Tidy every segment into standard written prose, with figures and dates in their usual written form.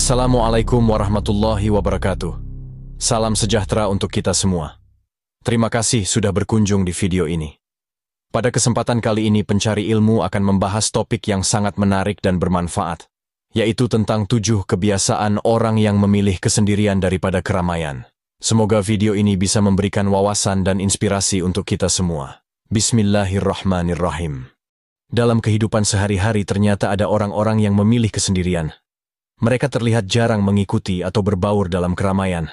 Assalamualaikum warahmatullahi wabarakatuh. Salam sejahtera untuk kita semua. Terima kasih sudah berkunjung di video ini. Pada kesempatan kali ini pencari ilmu akan membahas topik yang sangat menarik dan bermanfaat, yaitu tentang 7 kebiasaan orang yang memilih kesendirian daripada keramaian. Semoga video ini bisa memberikan wawasan dan inspirasi untuk kita semua. Bismillahirrahmanirrahim. Dalam kehidupan sehari-hari ternyata ada orang-orang yang memilih kesendirian. Mereka terlihat jarang mengikuti atau berbaur dalam keramaian.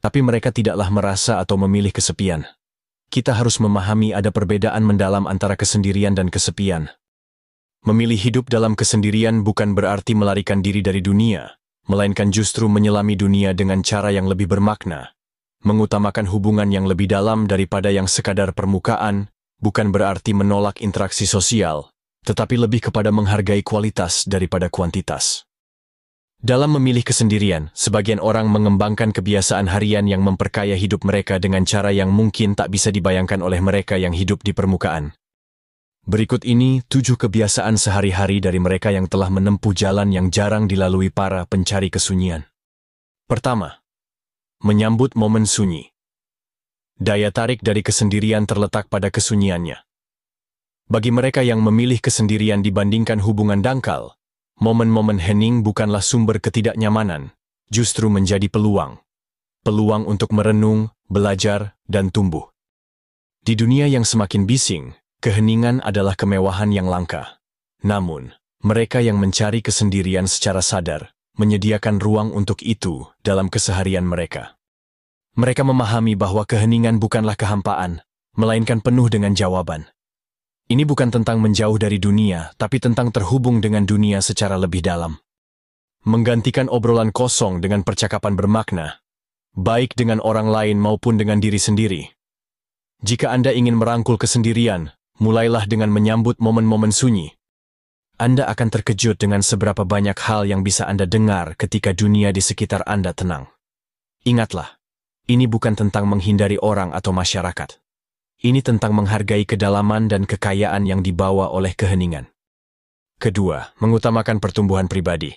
Tapi mereka tidaklah merasa atau memilih kesepian. Kita harus memahami ada perbedaan mendalam antara kesendirian dan kesepian. Memilih hidup dalam kesendirian bukan berarti melarikan diri dari dunia, melainkan justru menyelami dunia dengan cara yang lebih bermakna. Mengutamakan hubungan yang lebih dalam daripada yang sekadar permukaan, bukan berarti menolak interaksi sosial, tetapi lebih kepada menghargai kualitas daripada kuantitas. Dalam memilih kesendirian, sebagian orang mengembangkan kebiasaan harian yang memperkaya hidup mereka dengan cara yang mungkin tak bisa dibayangkan oleh mereka yang hidup di permukaan. Berikut ini 7 kebiasaan sehari-hari dari mereka yang telah menempuh jalan yang jarang dilalui para pencari kesunyian. Pertama, menyambut momen sunyi. Daya tarik dari kesendirian terletak pada kesunyiannya. Bagi mereka yang memilih kesendirian dibandingkan hubungan dangkal, momen-momen hening bukanlah sumber ketidaknyamanan, justru menjadi peluang. Peluang untuk merenung, belajar, dan tumbuh. Di dunia yang semakin bising, keheningan adalah kemewahan yang langka. Namun, mereka yang mencari kesendirian secara sadar, menyediakan ruang untuk itu dalam keseharian mereka. Mereka memahami bahwa keheningan bukanlah kehampaan, melainkan penuh dengan jawaban. Ini bukan tentang menjauh dari dunia, tapi tentang terhubung dengan dunia secara lebih dalam. Menggantikan obrolan kosong dengan percakapan bermakna, baik dengan orang lain maupun dengan diri sendiri. Jika Anda ingin merangkul kesendirian, mulailah dengan menyambut momen-momen sunyi. Anda akan terkejut dengan seberapa banyak hal yang bisa Anda dengar ketika dunia di sekitar Anda tenang. Ingatlah, ini bukan tentang menghindari orang atau masyarakat. Ini tentang menghargai kedalaman dan kekayaan yang dibawa oleh keheningan. Kedua, mengutamakan pertumbuhan pribadi.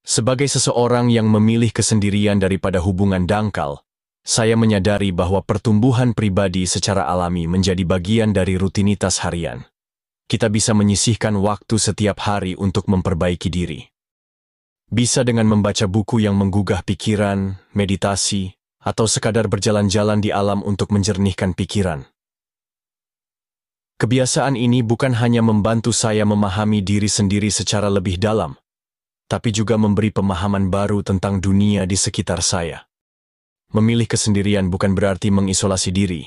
Sebagai seseorang yang memilih kesendirian daripada hubungan dangkal, saya menyadari bahwa pertumbuhan pribadi secara alami menjadi bagian dari rutinitas harian. Kita bisa menyisihkan waktu setiap hari untuk memperbaiki diri. Bisa dengan membaca buku yang menggugah pikiran, meditasi, atau sekadar berjalan-jalan di alam untuk menjernihkan pikiran. Kebiasaan ini bukan hanya membantu saya memahami diri sendiri secara lebih dalam, tapi juga memberi pemahaman baru tentang dunia di sekitar saya. Memilih kesendirian bukan berarti mengisolasi diri.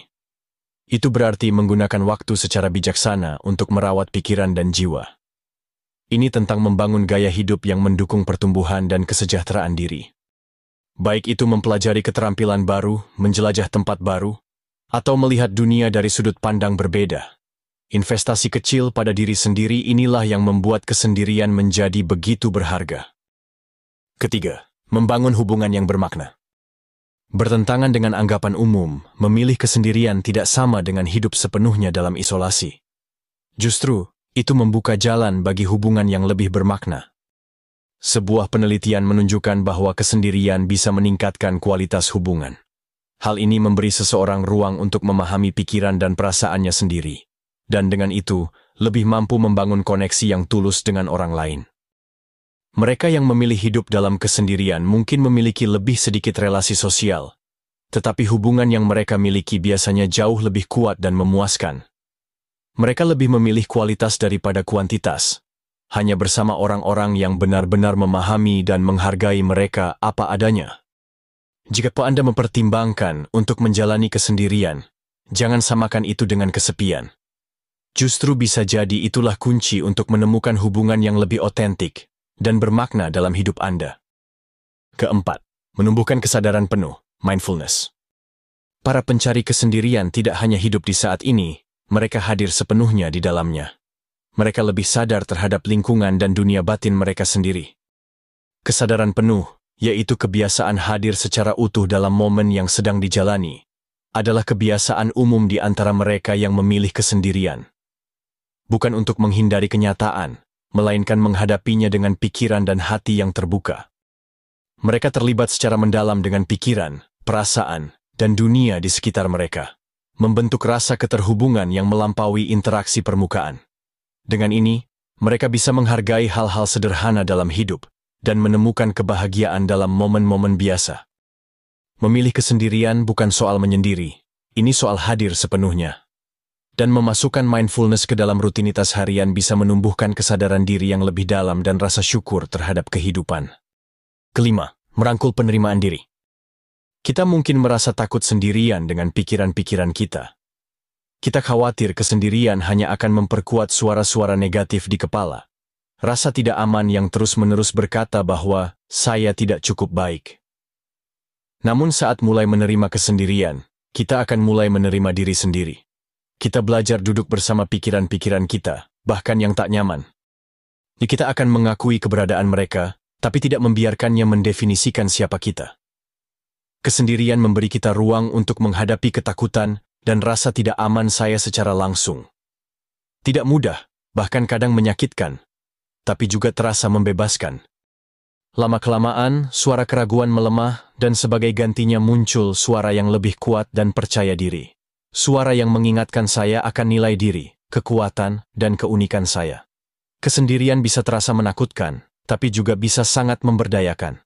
Itu berarti menggunakan waktu secara bijaksana untuk merawat pikiran dan jiwa. Ini tentang membangun gaya hidup yang mendukung pertumbuhan dan kesejahteraan diri. Baik itu mempelajari keterampilan baru, menjelajah tempat baru, atau melihat dunia dari sudut pandang berbeda. Investasi kecil pada diri sendiri inilah yang membuat kesendirian menjadi begitu berharga. Ketiga, membangun hubungan yang bermakna. Bertentangan dengan anggapan umum, memilih kesendirian tidak sama dengan hidup sepenuhnya dalam isolasi. Justru, itu membuka jalan bagi hubungan yang lebih bermakna. Sebuah penelitian menunjukkan bahwa kesendirian bisa meningkatkan kualitas hubungan. Hal ini memberi seseorang ruang untuk memahami pikiran dan perasaannya sendiri, dan dengan itu, lebih mampu membangun koneksi yang tulus dengan orang lain. Mereka yang memilih hidup dalam kesendirian mungkin memiliki lebih sedikit relasi sosial, tetapi hubungan yang mereka miliki biasanya jauh lebih kuat dan memuaskan. Mereka lebih memilih kualitas daripada kuantitas. Hanya bersama orang-orang yang benar-benar memahami dan menghargai mereka apa adanya. Jika Anda mempertimbangkan untuk menjalani kesendirian, jangan samakan itu dengan kesepian. Justru bisa jadi itulah kunci untuk menemukan hubungan yang lebih otentik dan bermakna dalam hidup Anda. Keempat, menumbuhkan kesadaran penuh, mindfulness. Para pencari kesendirian tidak hanya hidup di saat ini, mereka hadir sepenuhnya di dalamnya. Mereka lebih sadar terhadap lingkungan dan dunia batin mereka sendiri. Kesadaran penuh, yaitu kebiasaan hadir secara utuh dalam momen yang sedang dijalani, adalah kebiasaan umum di antara mereka yang memilih kesendirian. Bukan untuk menghindari kenyataan, melainkan menghadapinya dengan pikiran dan hati yang terbuka. Mereka terlibat secara mendalam dengan pikiran, perasaan, dan dunia di sekitar mereka, membentuk rasa keterhubungan yang melampaui interaksi permukaan. Dengan ini, mereka bisa menghargai hal-hal sederhana dalam hidup dan menemukan kebahagiaan dalam momen-momen biasa. Memilih kesendirian bukan soal menyendiri, ini soal hadir sepenuhnya. Dan memasukkan mindfulness ke dalam rutinitas harian bisa menumbuhkan kesadaran diri yang lebih dalam dan rasa syukur terhadap kehidupan. Kelima, merangkul penerimaan diri. Kita mungkin merasa takut sendirian dengan pikiran-pikiran kita. Kita khawatir kesendirian hanya akan memperkuat suara-suara negatif di kepala. Rasa tidak aman yang terus-menerus berkata bahwa saya tidak cukup baik. Namun saat mulai menerima kesendirian, kita akan mulai menerima diri sendiri. Kita belajar duduk bersama pikiran-pikiran kita, bahkan yang tak nyaman. Kita akan mengakui keberadaan mereka, tapi tidak membiarkannya mendefinisikan siapa kita. Kesendirian memberi kita ruang untuk menghadapi ketakutan dan rasa tidak aman saya secara langsung. Tidak mudah, bahkan kadang menyakitkan, tapi juga terasa membebaskan. Lama-kelamaan, suara keraguan melemah dan sebagai gantinya muncul suara yang lebih kuat dan percaya diri. Suara yang mengingatkan saya akan nilai diri, kekuatan, dan keunikan saya. Kesendirian bisa terasa menakutkan, tapi juga bisa sangat memberdayakan.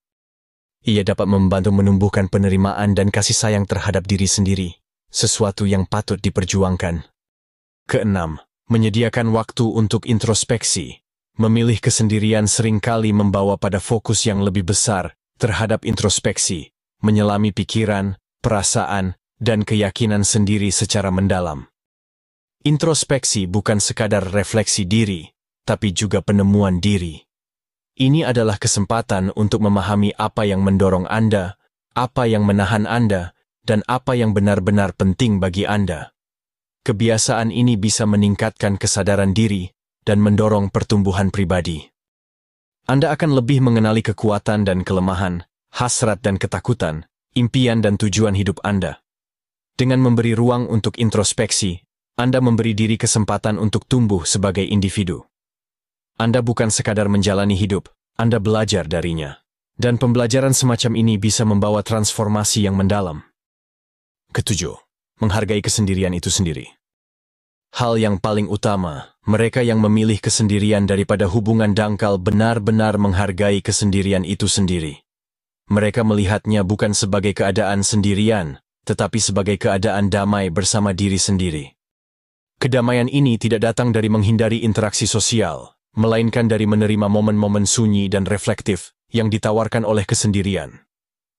Ia dapat membantu menumbuhkan penerimaan dan kasih sayang terhadap diri sendiri, sesuatu yang patut diperjuangkan. Keenam, menyediakan waktu untuk introspeksi. Memilih kesendirian seringkali membawa pada fokus yang lebih besar terhadap introspeksi, menyelami pikiran, perasaan, dan keyakinan sendiri secara mendalam. Introspeksi bukan sekadar refleksi diri, tapi juga penemuan diri. Ini adalah kesempatan untuk memahami apa yang mendorong Anda, apa yang menahan Anda, dan apa yang benar-benar penting bagi Anda. Kebiasaan ini bisa meningkatkan kesadaran diri dan mendorong pertumbuhan pribadi. Anda akan lebih mengenali kekuatan dan kelemahan, hasrat dan ketakutan, impian dan tujuan hidup Anda. Dengan memberi ruang untuk introspeksi, Anda memberi diri kesempatan untuk tumbuh sebagai individu. Anda bukan sekadar menjalani hidup, Anda belajar darinya. Dan pembelajaran semacam ini bisa membawa transformasi yang mendalam. Ketujuh, menghargai kesendirian itu sendiri. Hal yang paling utama, mereka yang memilih kesendirian daripada hubungan dangkal benar-benar menghargai kesendirian itu sendiri. Mereka melihatnya bukan sebagai keadaan sendirian, tetapi sebagai keadaan damai bersama diri sendiri. Kedamaian ini tidak datang dari menghindari interaksi sosial, melainkan dari menerima momen-momen sunyi dan reflektif yang ditawarkan oleh kesendirian.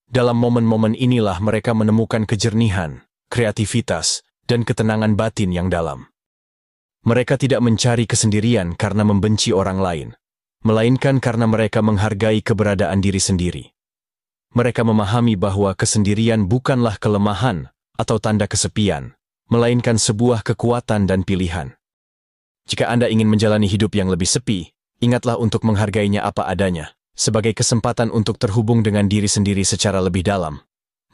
Dalam momen-momen inilah mereka menemukan kejernihan, kreativitas, dan ketenangan batin yang dalam. Mereka tidak mencari kesendirian karena membenci orang lain, melainkan karena mereka menghargai keberadaan diri sendiri. Mereka memahami bahwa kesendirian bukanlah kelemahan atau tanda kesepian, melainkan sebuah kekuatan dan pilihan. Jika Anda ingin menjalani hidup yang lebih sepi, ingatlah untuk menghargainya apa adanya, sebagai kesempatan untuk terhubung dengan diri sendiri secara lebih dalam,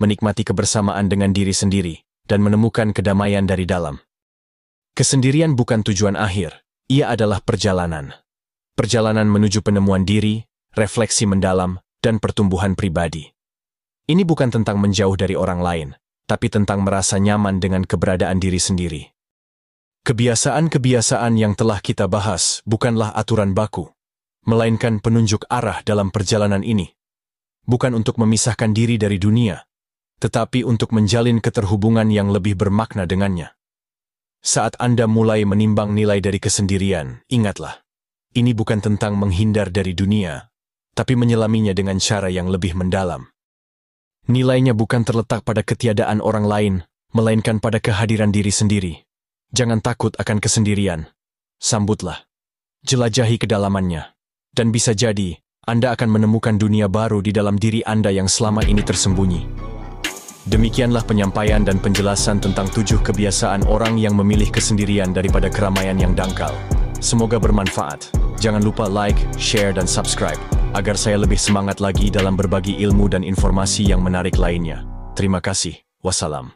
menikmati kebersamaan dengan diri sendiri, dan menemukan kedamaian dari dalam. Kesendirian bukan tujuan akhir, ia adalah perjalanan. Perjalanan menuju penemuan diri, refleksi mendalam, dan pertumbuhan pribadi. Ini bukan tentang menjauh dari orang lain, tapi tentang merasa nyaman dengan keberadaan diri sendiri. Kebiasaan-kebiasaan yang telah kita bahas bukanlah aturan baku, melainkan penunjuk arah dalam perjalanan ini. Bukan untuk memisahkan diri dari dunia, tetapi untuk menjalin keterhubungan yang lebih bermakna dengannya. Saat Anda mulai menimbang nilai dari kesendirian, ingatlah, ini bukan tentang menghindar dari dunia, tapi menyelaminya dengan cara yang lebih mendalam. Nilainya bukan terletak pada ketiadaan orang lain, melainkan pada kehadiran diri sendiri. Jangan takut akan kesendirian. Sambutlah. Jelajahi kedalamannya. Dan bisa jadi, Anda akan menemukan dunia baru di dalam diri Anda yang selama ini tersembunyi. Demikianlah penyampaian dan penjelasan tentang 7 kebiasaan orang yang memilih kesendirian daripada keramaian yang dangkal. Semoga bermanfaat. Jangan lupa like, share, dan subscribe, agar saya lebih semangat lagi dalam berbagi ilmu dan informasi yang menarik lainnya. Terima kasih. Wassalam.